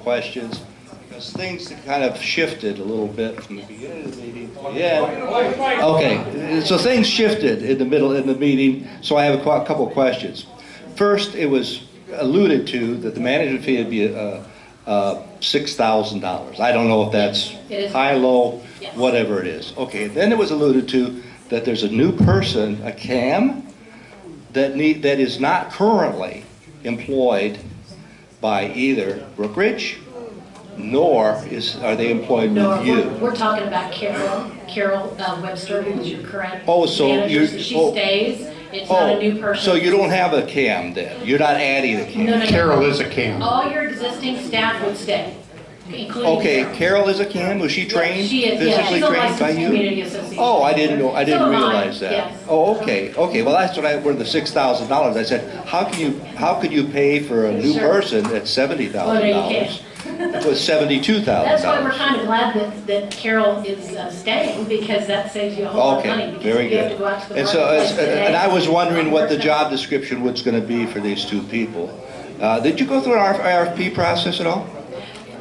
questions, because things kind of shifted a little bit from the beginning of the meeting to the end. Okay, so things shifted in the middle of the meeting, so I have a couple of questions. First, it was alluded to that the management fee would be $6,000. I don't know if that's high, low, whatever it is. Okay, then it was alluded to that there's a new person, a CAM, that is not currently employed by either Brookridge, nor are they employed with you. We're talking about Carol Webster, who's your current So manager. She stays. It's not a new person. So you don't have a CAM then? You're not adding a CAM? No. Carol is a CAM. All your existing staff would stay, including Carol is a CAM? Was she trained? She is, physically trained by you? Community Association. Oh, I didn't know. I didn't realize that. Yes. Oh, okay. Okay. Well, that's what where the $6,000. I said, how could you pay for a new person at $70,000? Well, no, you can't. It was $72,000. That's why we're kind of glad that Carol is staying, because that saves you a whole lot of money. Because Very you have good. to go out to the And so, marketplace today. and I was wondering what the job description was going to be for these two people. Did you go through an RFP process at all?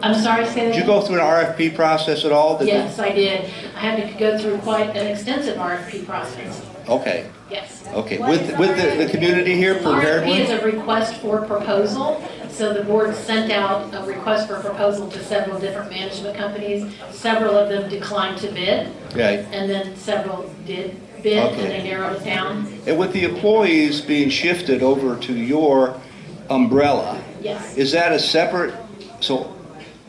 I'm sorry, say that Did you again? go through an RFP process at all? Yes, I did. I had to go through quite an extensive RFP process. Okay. Yes. Okay. With the community here prepared RFP is one? a request for proposal. So the board sent out a request for proposal to several different management companies. Several of them declined to bid. Right. And then several did bid, Okay. and they narrowed it down. And with the employees being shifted over to your umbrella, Yes. is that a separate, so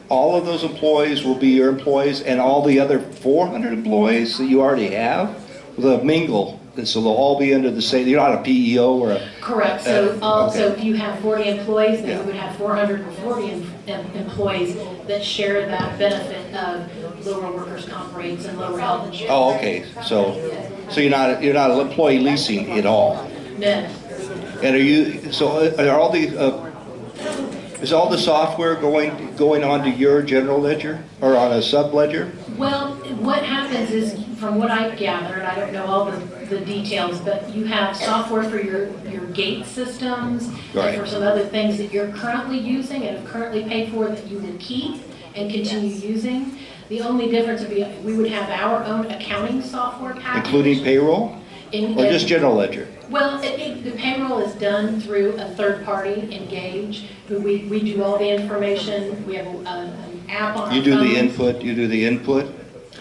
all of those employees will be your employees and all the other 400 employees that you already have? Will they mingle? So they'll all be under the same, you're not a PEO or a... Correct. So okay. if you have 40 employees, then Yeah. you would have 440 employees that share that benefit of lower workers' comp rates and lower health insurance. Oh, okay. So you're not an employee leasing at all. No. And are all the is all the software going onto your general ledger or on a sub ledger? Well, what happens is, from what I've gathered, I don't know all the details, but you have software for your gate systems Right. and for some other things that you're currently using and have currently paid for that you will keep and continue using. The only difference would be we would have our own accounting software package. Including payroll? Or just general ledger? Well, the payroll is done through a third party, Engage, who we do all the information. We have an app on our You do phones. the input, you do the input?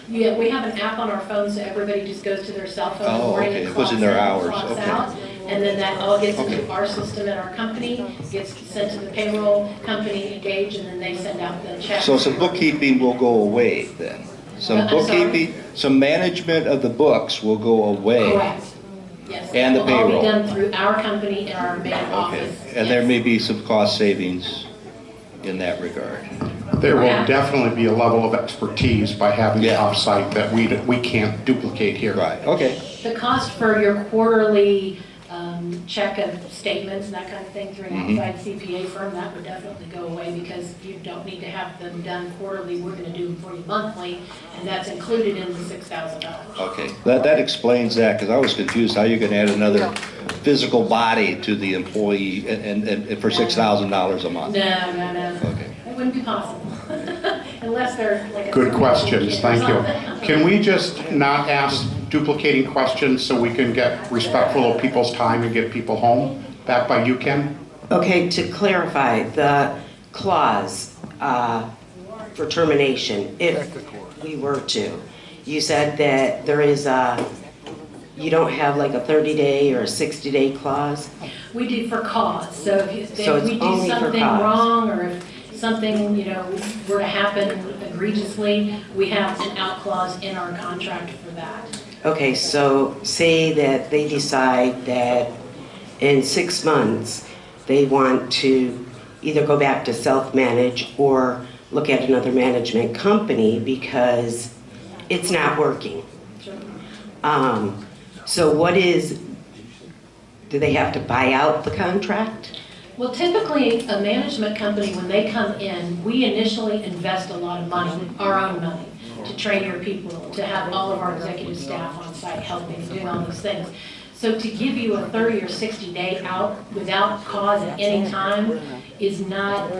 Yeah, we have an app on our phone, so everybody just goes to their cell phone in the Oh, morning okay. and It puts clocks in their in, hours. clocks Okay. out, and then that all gets Okay. into our system at our company, gets sent to the payroll company, Engage, and then they send out the check. So some bookkeeping will go away then? Some I'm sorry? bookkeeping, some management of the books will go away? Correct. Yes. And the It will all payroll. be done through our company and our main Okay. office. And there Yes. may be some cost savings in that regard? There will Yeah. definitely be a level of expertise by having it Yeah. off-site that we can't duplicate here. Right, okay. The cost for your quarterly check of statements and that kind of thing through an outside CPA firm, that would definitely go away, because you don't need to have them done quarterly. We're going to do them for you monthly, and that's included in the $6,000. Okay, that explains that, because I was confused how you can add another physical body to the employee and for $6,000 a month. No. Okay. That wouldn't be possible. Unless they're like a... Good questions, thank you. something. Can we just not ask duplicating questions so we can get respectful of people's time and get people home? Back by you, Ken? Okay, to clarify, the clause for termination, if we were to, you said that there is you don't have like a 30-day or a 60-day clause? We do for cause. So if So it's we do only for something cause. wrong, or if something, were to happen egregiously, we have an out clause in our contract for that. Okay, so say that they decide that in 6 months they want to either go back to self-manage or look at another management company because it's not working. Sure. So do they have to buy out the contract? Well, typically, a management company, when they come in, we initially invest a lot of money, our own money, to train your people, to have all of our executive staff on site helping, doing all those things. So to give you a 30 or 60 day out without cause at any time is not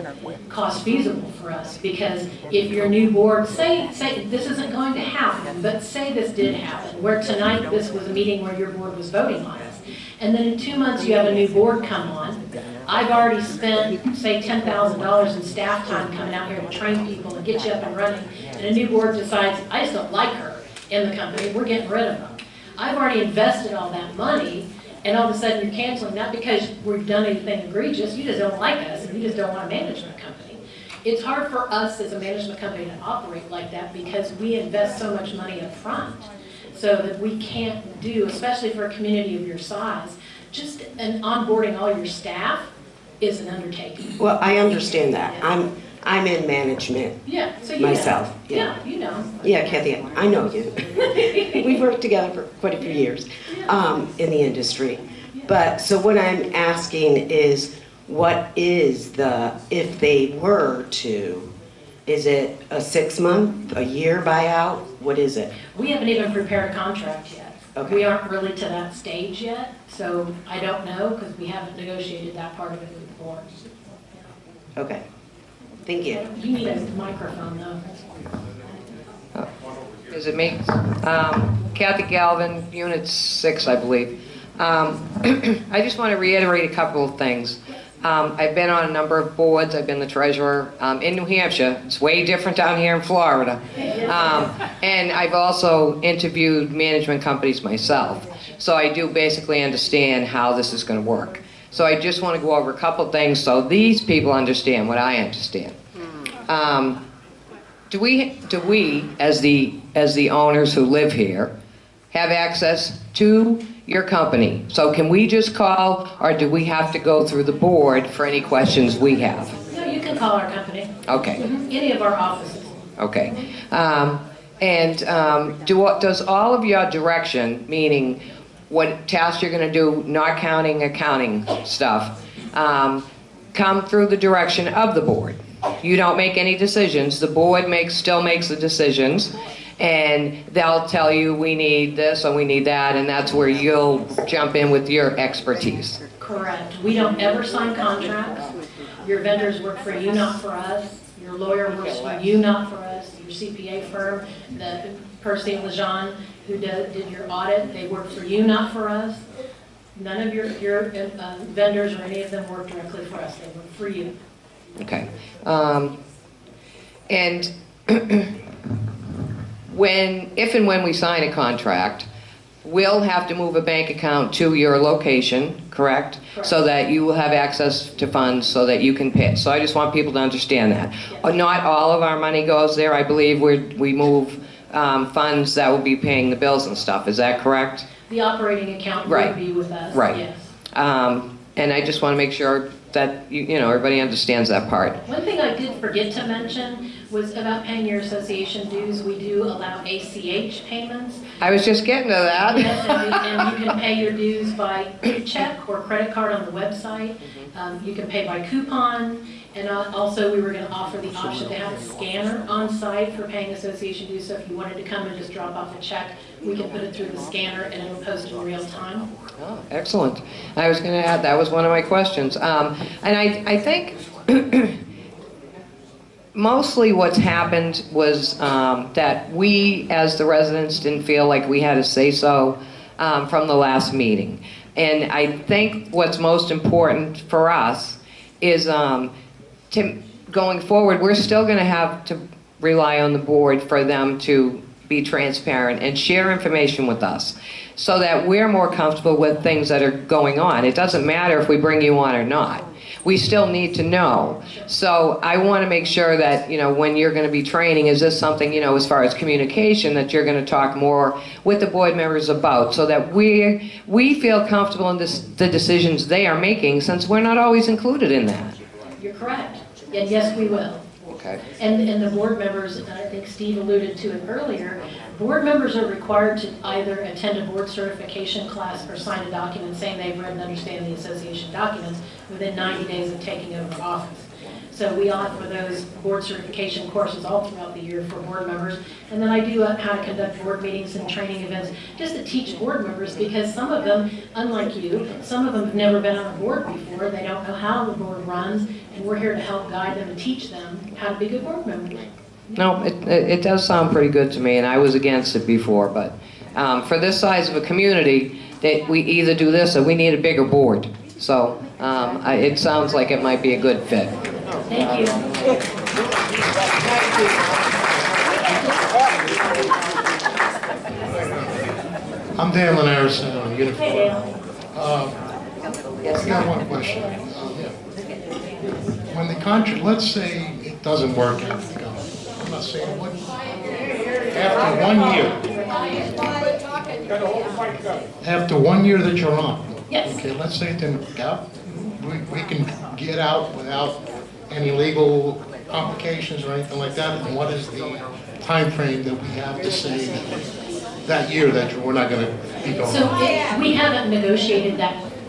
cost feasible for us, because if your new board, say this isn't going to happen, but say this did happen, where tonight this was a meeting where your board was voting on us, and then in 2 months you have a new board come on, I've already spent, say, $10,000 in staff time coming out here to train people and get you up and running, and a new board decides, I just don't like her in the company, we're getting rid of them. I've already invested all that money, and all of a sudden you're canceling, not because we've done anything egregious, you just don't like us, and you just don't want a management company. It's hard for us as a management company to operate like that because we invest so much money up front, so that we can't do, especially for a community of your size, just onboarding all your staff is an undertaking. Well, I understand that. I'm in management So you myself. know. Yeah, you know. Yeah, Kathy, I know you. We've worked together for quite a few years in the industry. But so what I'm asking is, what is if they were to, is it a 6 month, a year buyout? What is it? We haven't even prepared a contract yet. Okay. We aren't really to that stage yet, so I don't know because we haven't negotiated that part of it with the board. Okay. Thank you. You need a microphone though. Is it me? Kathy Galvin, Unit 6, I believe. I just want to reiterate a couple of things. I've been on a number of boards. I've been the treasurer in New Hampshire. It's way different down here in Florida. And I've also interviewed management companies myself. So I do basically understand how this is going to work. So I just want to go over a couple of things so these people understand what I understand. Do we, as the owners who live here, have access to your company? So can we just call, or do we have to go through the board for any questions we have? No, you can call our company. Okay. Any of our offices. Okay. Does all of your direction, meaning what tasks you're going to do, not counting accounting stuff, come through the direction of the board? You don't make any decisions. The board still makes the decisions, and they'll tell you we need this or we need that, and that's where you'll jump in with your expertise. Correct. We don't ever sign contracts. Your vendors work for you, not for us. Your lawyer works for you, not for us. Your CPA firm, the Percy and Lejean, who did your audit, they work for you, not for us. None of your vendors or any of them work directly for us. They work for you. Okay. And if and when we sign a contract, we'll have to move a bank account to your location, correct? So that you will have access to funds so that you can pay. So I just want people to understand that. Yes. Not all of our money goes there. I believe we move funds that will be paying the bills and stuff. Is that correct? The operating account Right. would be with us, Right. yes. And I just want to make sure that everybody understands that part. One thing I did forget to mention was about paying your association dues. We do allow ACH payments. I was just getting to that. Yes, and you can pay your dues by check or credit card on the website. You can pay by coupon. And also, we were going to offer the option to have a scanner on site for paying association dues. So if you wanted to come and just drop off a check, we can put it through the scanner and it'll post in real time. Oh, excellent. I was going to add, that was one of my questions. And I think mostly what's happened was that we, as the residents, didn't feel like we had a say-so from the last meeting. And I think what's most important for us is going forward, we're still going to have to rely on the board for them to be transparent and share information with us so that we're more comfortable with things that are going on. It doesn't matter if we bring you on or not. We still need to know. So I want to make sure that, when you're going to be training, is this something, as far as communication, that you're going to talk more with the board members about so that we feel comfortable in the decisions they are making, since we're not always included in that. You're correct. And yes, we will. Okay. And the board members, and I think Steve alluded to it earlier, board members are required to either attend a board certification class or sign a document saying they've read and understand the association documents within 90 days of taking over office. So we offer those board certification courses all throughout the year for board members. And then I do how to conduct board meetings and training events just to teach board members, because some of them, unlike you, some of them have never been on a board before. They don't know how the board runs, and we're here to help guide them and teach them how to be good board members. No, it does sound pretty good to me, and I was against it before, but for this size of a community, that we either do this or we need a bigger board. So it sounds like it might be a good fit. Thank you. I'm Dan Linares, Unit 4. Hey, Dale. I got one question. When the contract, let's say it doesn't work out, I'm not saying what, after 1 year that you're on, Yes. okay, let's say it didn't work out, we can get out without any legal complications or anything like that, and what is the time frame that we have to say that year that we're not going to be going? So we haven't negotiated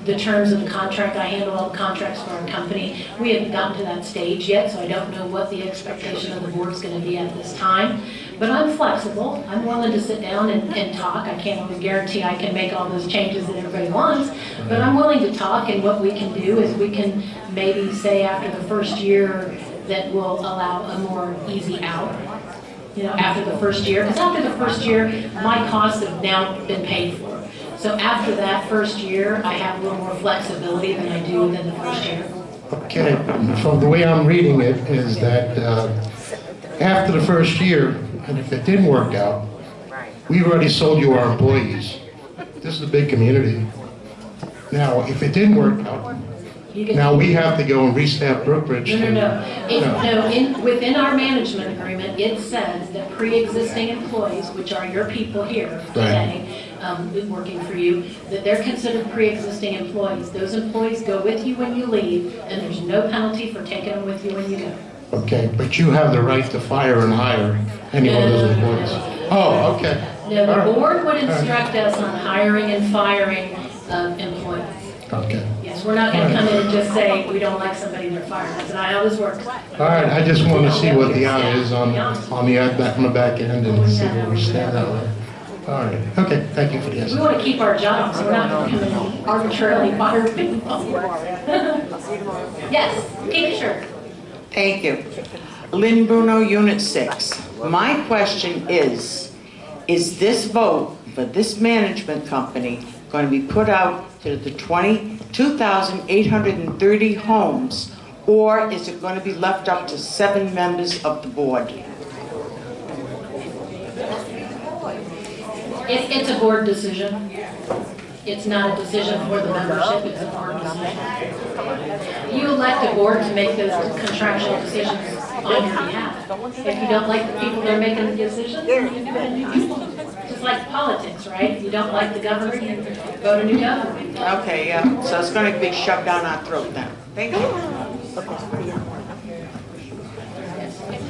the terms of the contract. I handle all the contracts for our company. We haven't gotten to that stage yet, so I don't know what the expectation of the board's going to be at this time. But I'm flexible. I'm willing to sit down and talk. I can't always guarantee I can make all those changes that everybody wants, but I'm willing to talk, and what we can do is we can maybe say after the first year that we'll allow a more easy out. You know, after the first year, because after the first year, my costs have now been paid for. So after that first year, I have a little more flexibility than I do within the first year. Okay, from the way I'm reading it is that after the first year, and if it didn't work out, we've already sold you our employees. This is a big community. Now, if it didn't work out, now we have to go and restaff Brookridge. No. Within our management agreement, it says that pre-existing employees, which are your people here today, working for you, that they're considered pre-existing employees. Those employees go with you when you leave, and there's no penalty for taking them with you when you go. Okay, but you have the right to fire and hire any one of those employees. Oh, okay. No, the All right. board would instruct us on hiring and firing employees. Okay. Yes, we're not going to come in and just say, we don't like somebody, they're fired. That's not how this works. All right, I just want to see what the out is on the back end and see where we stand that way. All right, okay, thank you for the We answer. want to keep our jobs, we're not going to come in and arbitrarily fire people. Yes, T-shirt. Thank you. Lynn Bruno, Unit 6. My question is this vote for this management company going to be put out to the 2,830 homes, or is it going to be left up to 7 members of the board? It's a board decision. It's not a decision for the membership, it's a board decision. You elect a board to make those contractual decisions on your behalf. If you don't like the people that are making the decisions, then you do it. Just like politics, right? If you don't like the government, you vote a new government. Okay, yeah, so it's going to be shoved down our throat then. Thank you.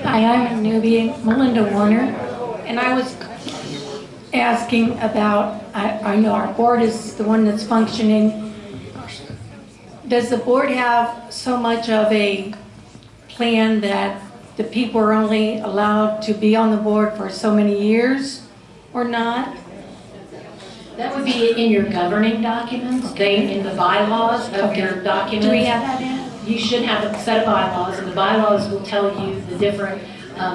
Hi, I'm a newbie, Melinda Warner, and I was asking about, I know our board is the one that's functioning. Does the board have so much of a plan that the people are only allowed to be on the board for so many years or not? That would be in your governing documents, in the bylaws of your documents. Do we have that in? You should have a set of bylaws, and the bylaws will tell you the different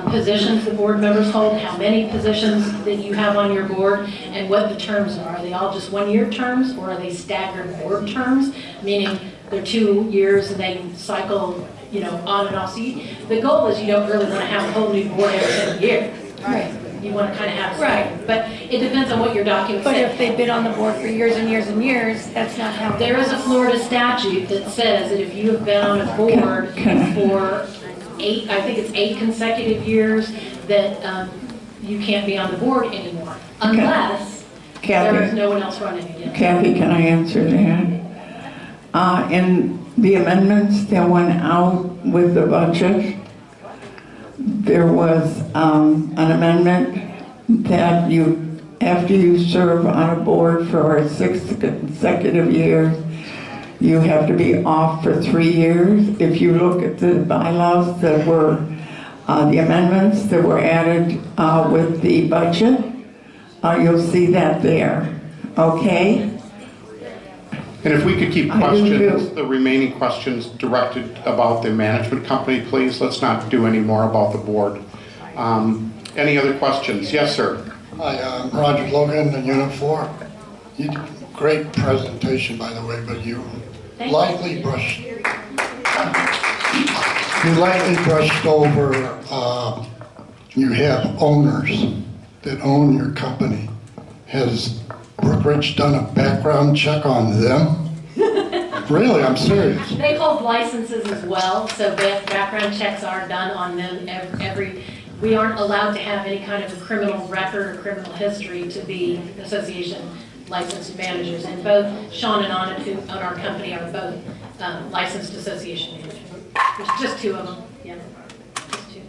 positions the board members hold, how many positions that you have on your board, and what the terms are. Are they all just one-year terms, or are they staggered board terms, meaning they're 2 years and they cycle, you know, on and off? So the goal is you don't really want to have a whole new board every year. Right. You want to kind of have Right. some, but it depends on what your documents But say. if they've been on the board for years and years and years, that's not how. There is a Florida statute that says that if you have been on a board for 8 consecutive years, that you can't be on the board anymore, unless there is no one else running against. Kathy, can I answer that? In the amendments that went out with the budget, there was an amendment that after you serve on a board for 6 consecutive years, you have to be off for 3 years. If you look at the bylaws that were, the amendments that were added with the budget, you'll see that there, okay? And if we could keep I do questions, too. the remaining questions directed about the management company, please. Let's not do any more about the board. Any other questions? Yes, sir. Hi, I'm Roger Logan in Unit 4. You did a great presentation, by the way, but you lightly brushed over, you have owners that own your company. Has Brookridge done a background check on them? Really, I'm serious. They hold licenses as well, so background checks are done on them we aren't allowed to have any kind of a criminal record or criminal history to be association licensed managers. And both Sean and Anna, who own our company, are both licensed association managers. There's just 2 of them, yeah, just 2.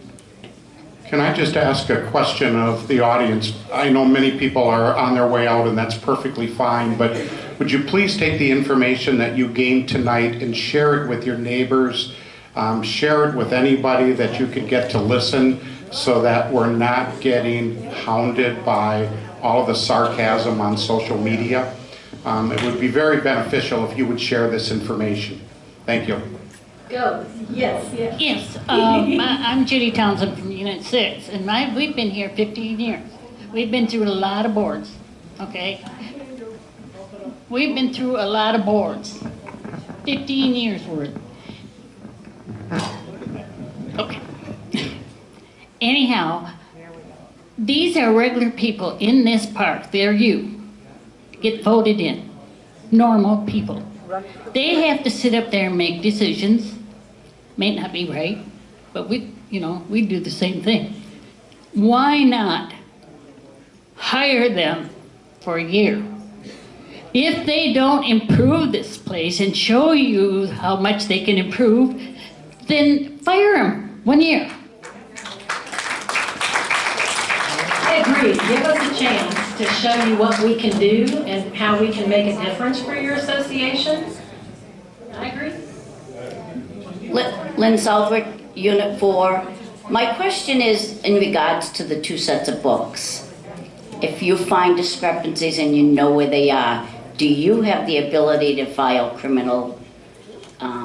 Can I just ask a question of the audience? I know many people are on their way out, and that's perfectly fine, but would you please take the information that you gained tonight and share it with your neighbors, share it with anybody that you could get to listen, so that we're not getting hounded by all of the sarcasm on social media. It would be very beneficial if you would share this information. Thank you. Go. Yes, yes. Yes, I'm Judy Townsend from Unit 6, and we've been here 15 years. We've been through a lot of boards, okay? We've been through a lot of boards, 15 years worth. Okay. Anyhow, these are regular people in this park. They're you. Get voted in. Normal people. They have to sit up there and make decisions. May not be right, but we do the same thing. Why not hire them for a year? If they don't improve this place and show you how much they can improve, then fire them 1 year. I agree. Give us a chance to show you what we can do and how we can make a difference for your association. I agree. Lynn Southwick, Unit 4. My question is in regards to the 2 sets of books. If you find discrepancies and you know where they are, do you have the ability to file criminal? Are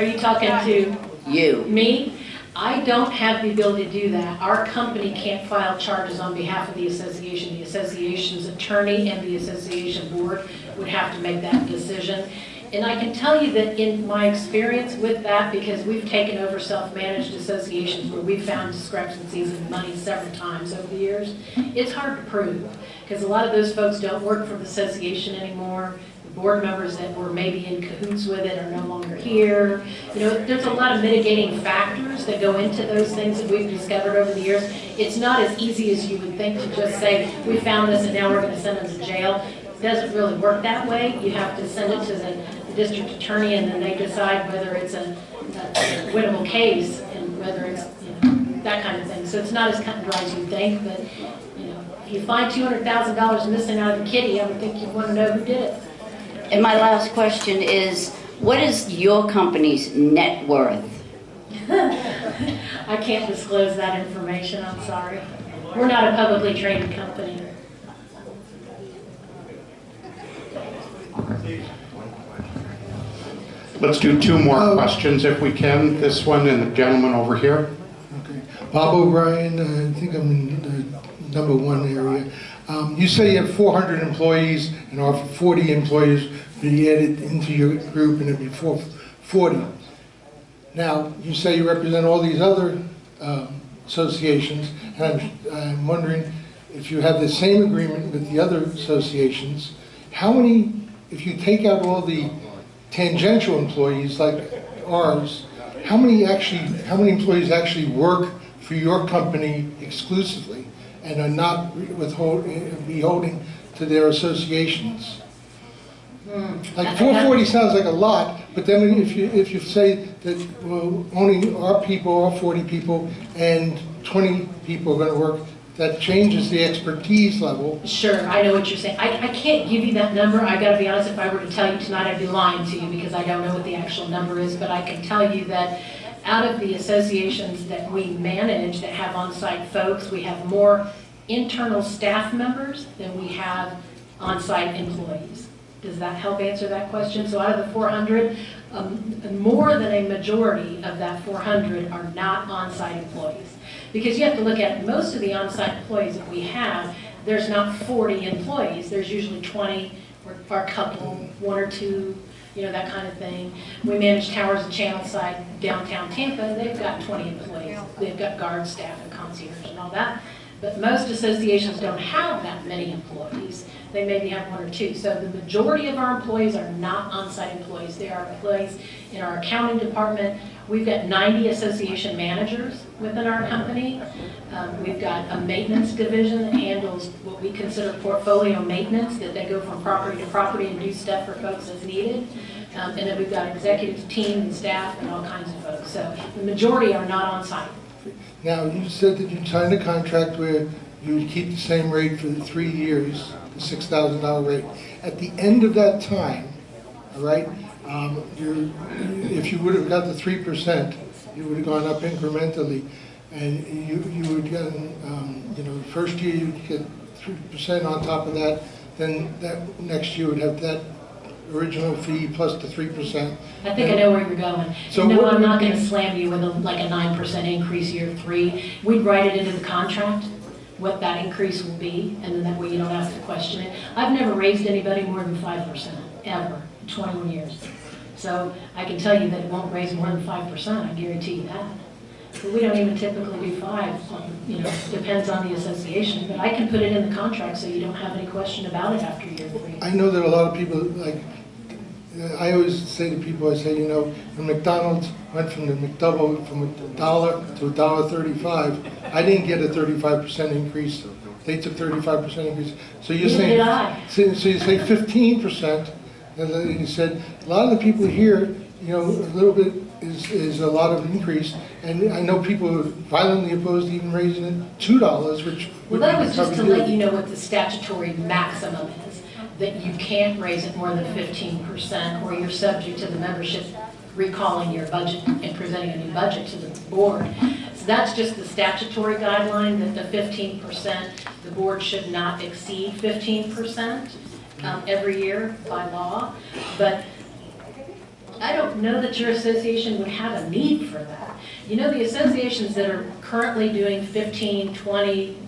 you talking to You. me? I don't have the ability to do that. Our company can't file charges on behalf of the association. The association's attorney and the association board would have to make that decision. And I can tell you that in my experience with that, because we've taken over self-managed associations where we've found discrepancies in money several times over the years, it's hard to prove because a lot of those folks don't work for the association anymore. The board members that were maybe in cahoots with it are no longer here. You know, there's a lot of mitigating factors that go into those things that we've discovered over the years. It's not as easy as you would think to just say, we found this and now we're going to send them to jail. It doesn't really work that way. You have to send it to the district attorney and then they decide whether it's a winnable case and whether it's, that kind of thing. So it's not as cut and dry as you think, but if you find $200,000 missing out of the kitty, I would think you'd want to know who did it. And my last question is, what is your company's net worth? I can't disclose that information, I'm sorry. We're not a publicly traded company. Let's do 2 more questions if we can. This one and the gentleman over here. Okay. Bob O'Brien, I think I'm in the number 1 area. You say you have 400 employees and are 40 employees be added into your group and it'd be 40. Now, you say you represent all these other associations, and I'm wondering if you have the same agreement with the other associations, how many, if you take out all the tangential employees like ours, how many employees actually work for your company exclusively and are not beholden to their associations? Like 440 sounds like a lot, but then if you say that only our people are 40 people and 20 people are going to work that changes the expertise level. Sure, I know what you're saying. I can't give you that number. I gotta be honest, if I were to tell you tonight, I'd be lying to you because I don't know what the actual number is, but I can tell you that out of the associations that we manage that have on-site folks, we have more internal staff members than we have on-site employees. Does that help answer that question? So out of the 400, more than a majority of that 400 are not on-site employees. Because you have to look at most of the on-site employees that we have, there's not 40 employees, there's usually 20 or a couple, one or two, you know, that kind of thing. We manage Towers and Channelside downtown Tampa, and they've got 20 employees. They've got guard staff and concierge and all that. But most associations don't have that many employees. They maybe have one or two. So the majority of our employees are not on-site employees. They are employees in our accounting department. We've got 90 association managers within our company. We've got a maintenance division that handles what we consider portfolio maintenance, that they go from property to property and do stuff for folks as needed. And then we've got executive team and staff and all kinds of folks. So the majority are not on-site. Now, you said that you signed a contract where you would keep the same rate for the 3 years, the $6,000 rate. At the end of that time, all right, if you would have got the 3%, you would have gone up incrementally, and you would get, you know, the first year you'd get 3% on top of that. Then that next year would have that original fee plus the 3%. I think I know where you're going. So no, I'm not going to slam you with like a 9% increase year 3. We'd write it into the contract what that increase will be, and then that way you don't have to question it. I've never raised anybody more than 5%, ever, in 21 years. So I can tell you that it won't raise more than 5%, I guarantee you that. But we don't even typically do 5, you know, depends on the association. But I can put it in the contract so you don't have any question about it after year 3. I know that a lot of people, like, I always say to people, I say, you know, when McDonald's went from the McDouble from $1 to $1.35, I didn't get a 35% increase. They took 35% increase. So you're saying, so you say 15%, and then you said a lot of the people here, you know, a little bit is a lot of increase, and I know people are violently opposed to even raising it $2, which well, that was just to let you know what the statutory maximum is, that you can't raise it more than 15%, or you're subject to the membership recalling your budget and presenting a new budget to the board. So that's just the statutory guideline, that the 15%, the board should not exceed 15% every year by law. But I don't know that your association would have a need for that. You know, the associations that are currently doing 15, 20,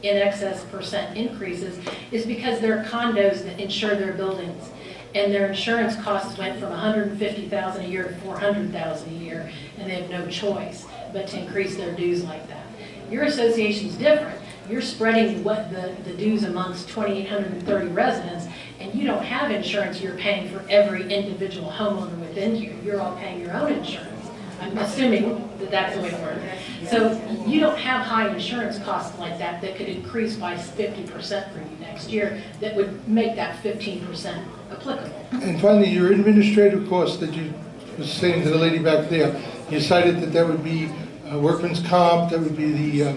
in excess % increases is because they're condos that insure their buildings, and their insurance costs went from $150,000 a year to $400,000 a year, and they have no choice but to increase their dues like that. Your association's different. You're spreading the dues amongst 2,830 residents, and you don't have insurance you're paying for every individual homeowner within here. You're all paying your own insurance. I'm assuming that that's the way it works. So you don't have high insurance costs like that that could increase by 50% for you next year that would make that 15% applicable. And finally, your administrative costs that you was saying to the lady back there, you cited that there would be workman's comp, that would be the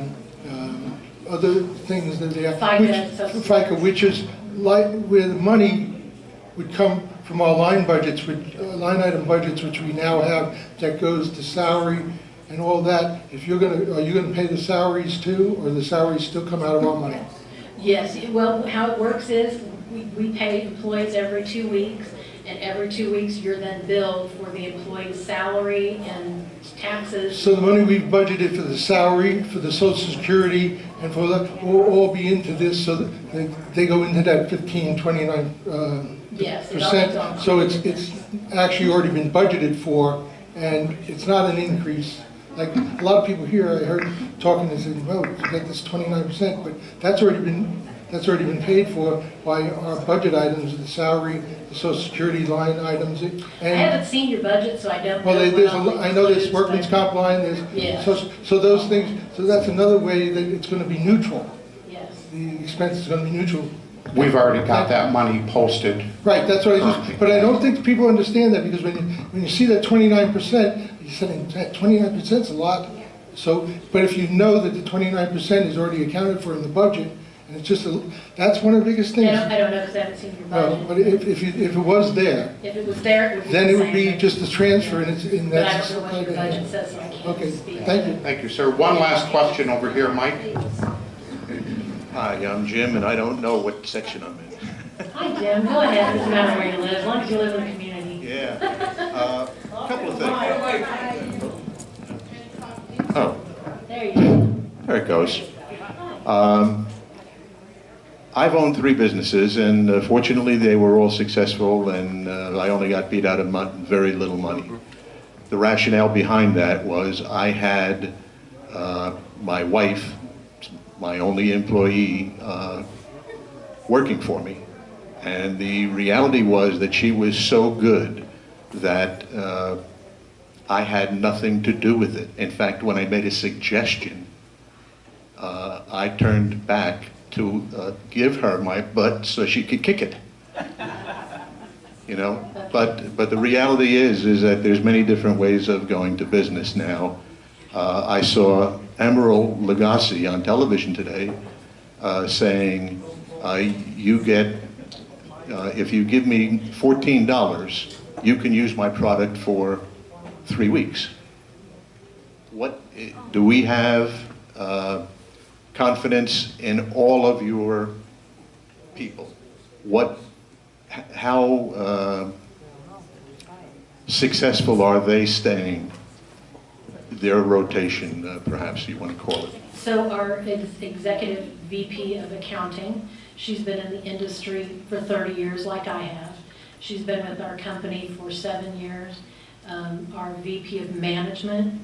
other things that they have. FICA, which is like where the money would come from our line budgets, line item budgets, which we now have, that goes to salary and all that. If you're are you gonna pay the salaries too, or the salaries still come out of our money? Yes. Well, how it works is we pay employees every 2 weeks, and every 2 weeks you're then billed for the employee's salary and taxes. So the money we've budgeted for the salary, for the Social Security, and for that will all be into this, so that they go into that 15, 29%. Yes, so it's actually already been budgeted for, and it's not an increase. Like a lot of people here, I heard talking and saying, well, you get this 29%, but that's already been paid for by our budget items, the salary, the Social Security line items. And I haven't seen your budget, so I don't know. Well, I know there's workman's comp line, so those things, so that's another way that it's going to be neutral. Yes. The expense is going to be neutral. We've already got that money posted. Right, that's what I just, but I don't think people understand that, because when you see that 29%, you're saying 29% is a lot. So, but if you know that the 29% is already accounted for in the budget, and it's just, that's one of the biggest things. I don't know, because I haven't seen your No, budget. but if it was there, If it was there, it would be then the it would same be thing. just a transfer, and it's, and But I that's. don't know what your budget says, so I can't Okay, speak. thank you. Thank you, sir. One last question over here, Mike. Hi, I'm Jim, and I don't know what section I'm in. Hi, Jim, go ahead, it doesn't matter where you live, as long as you live in the community. Yeah. A couple of things. Oh, There you go. there it goes. I've owned 3 businesses, and fortunately, they were all successful, and I only got beat out of very little money. The rationale behind that was I had my wife, my only employee, working for me. And the reality was that she was so good that I had nothing to do with it. In fact, when I made a suggestion, I turned back to give her my butt so she could kick it. You know, but the reality is that there's many different ways of going to business now. I saw Emeril Lagasse on television today saying, you get, if you give me $14, you can use my product for 3 weeks. What, do we have confidence in all of your people? How successful are they staying? Their rotation, perhaps you want to call it. So our executive VP of accounting, she's been in the industry for 30 years like I have. She's been with our company for 7 years. Our VP of management,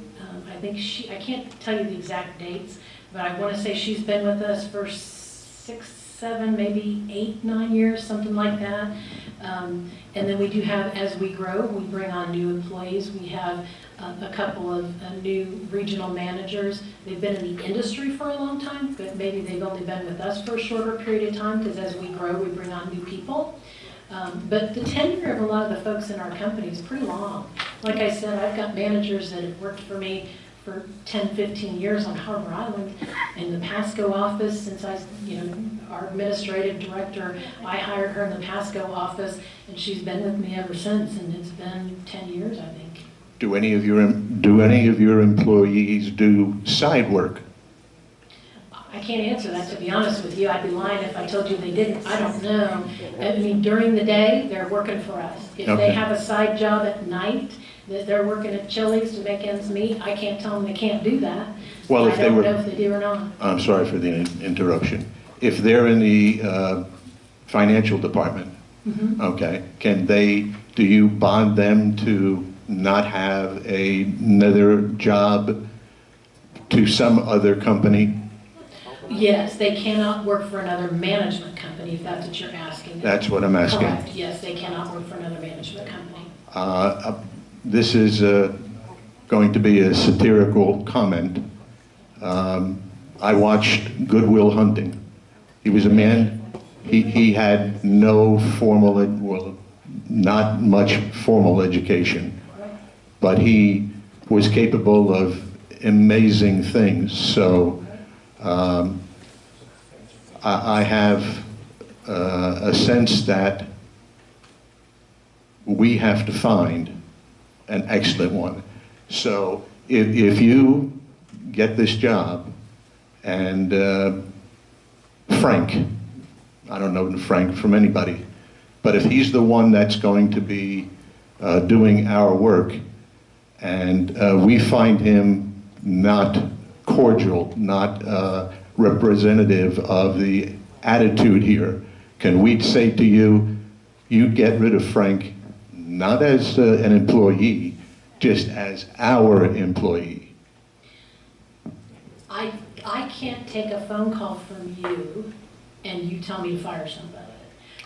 I think I can't tell you the exact dates, but I want to say she's been with us for 6, 7, maybe 8, 9 years, something like that. And then we do have, as we grow, we bring on new employees. We have a couple of new regional managers. They've been in the industry for a long time, but maybe they've only been with us for a shorter period of time, because as we grow, we bring on new people. But the tenure of a lot of the folks in our company is pretty long. Like I said, I've got managers that have worked for me for 10, 15 years on Harbor Island, in the Pasco office, since our administrative director, I hired her in the Pasco office, and she's been with me ever since, and it's been 10 years, I think. Do any of your employees do side work? I can't answer that, to be honest with you. I'd be lying if I told you they didn't. I don't know. I mean, during the day, they're working for us. If they have a side job at night, that they're working at Chili's to make ends meet, I can't tell them they can't do that. Well, I don't know if they do or not. I'm sorry for the interruption. If they're in the financial department, okay, do you bond them to not have another job to some other company? Yes, they cannot work for another management company, if that's what you're asking. That's what I'm asking. Correct, yes, they cannot work for another management company. This is going to be a satirical comment. I watched Good Will Hunting. He was a man, he had no formal, well, not much formal education, but he was capable of amazing things. So I have a sense that we have to find an excellent one. So if you get this job, and Frank, I don't know Frank from anybody, but if he's the one that's going to be doing our work, and we find him not cordial, not representative of the attitude here, can we say to you, you get rid of Frank, not as an employee, just as our employee? I can't take a phone call from you and you tell me to fire somebody.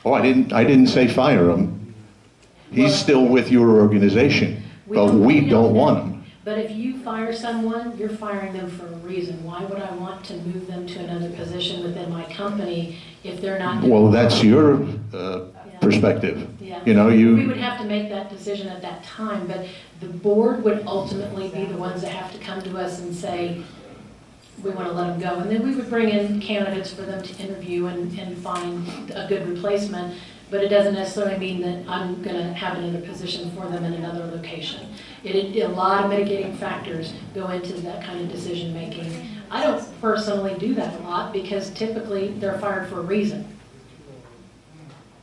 Oh, I didn't say fire him. He's still with your organization, but we don't want him. But if you fire someone, you're firing them for a reason. Why would I want to move them to another position within my company if they're not doing Well, that's your perspective. Yeah. You know, We would have to make that decision at that time, but The board would ultimately be the ones that have to come to us and say, we want to let them go. And then we would bring in candidates for them to interview and find a good replacement. But it doesn't necessarily mean that I'm going to have another position for them in another location. A lot of mitigating factors go into that kind of decision making. I don't personally do that a lot because typically they're fired for a reason.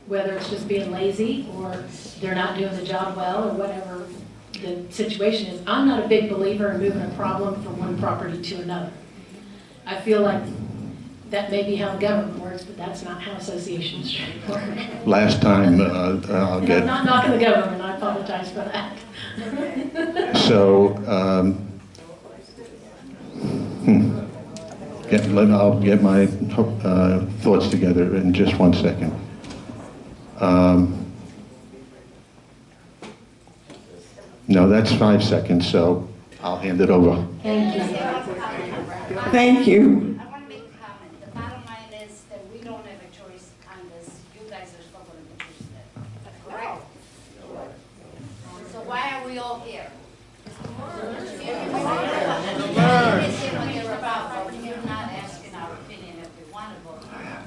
Whether it's just being lazy or they're not doing the job well or whatever the situation is. I'm not a big believer in moving a problem from one property to another. I feel like that may be how the government works, but that's not how associations work. Last time, I'll And get... I'm not knocking the government, I apologize for that. So, I'll get my thoughts together in just 1 second. No, that's 5 seconds, so I'll hand it over. Thank you. Thank you. I want to make a comment. The bottom line is that we don't have a choice on this. You guys are still going to be interested. Correct? So why are we all here? What you're about, but you're not asking our opinion if we want to vote.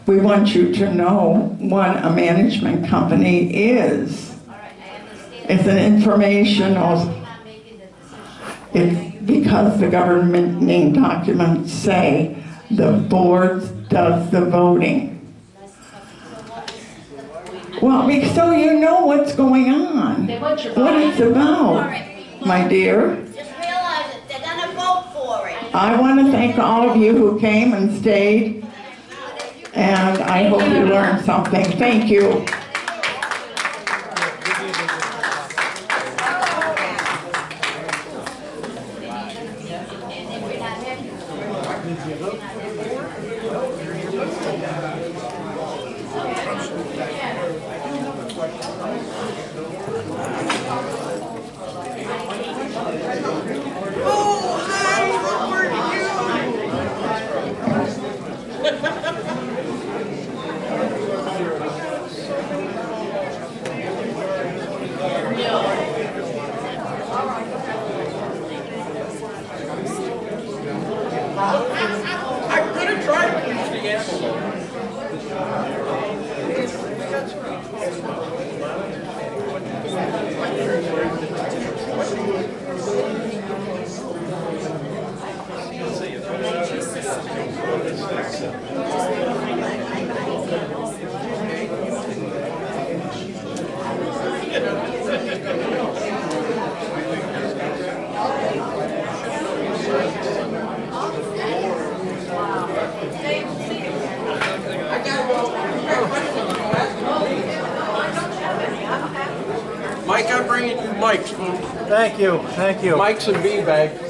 We want you to know what a management company is. All right, I understand. It's an informational, We're not making the decision. it's because the governing documents say the board does the voting. Well, so you know what's going on, They want your what vote. it's about, my dear. Just realize it. They're going to vote for it. I want to thank all of you who came and stayed, and I hope you learned something. Thank you. Mike, I'm bringing you mics. Thank you, thank you. Mics and beanbags.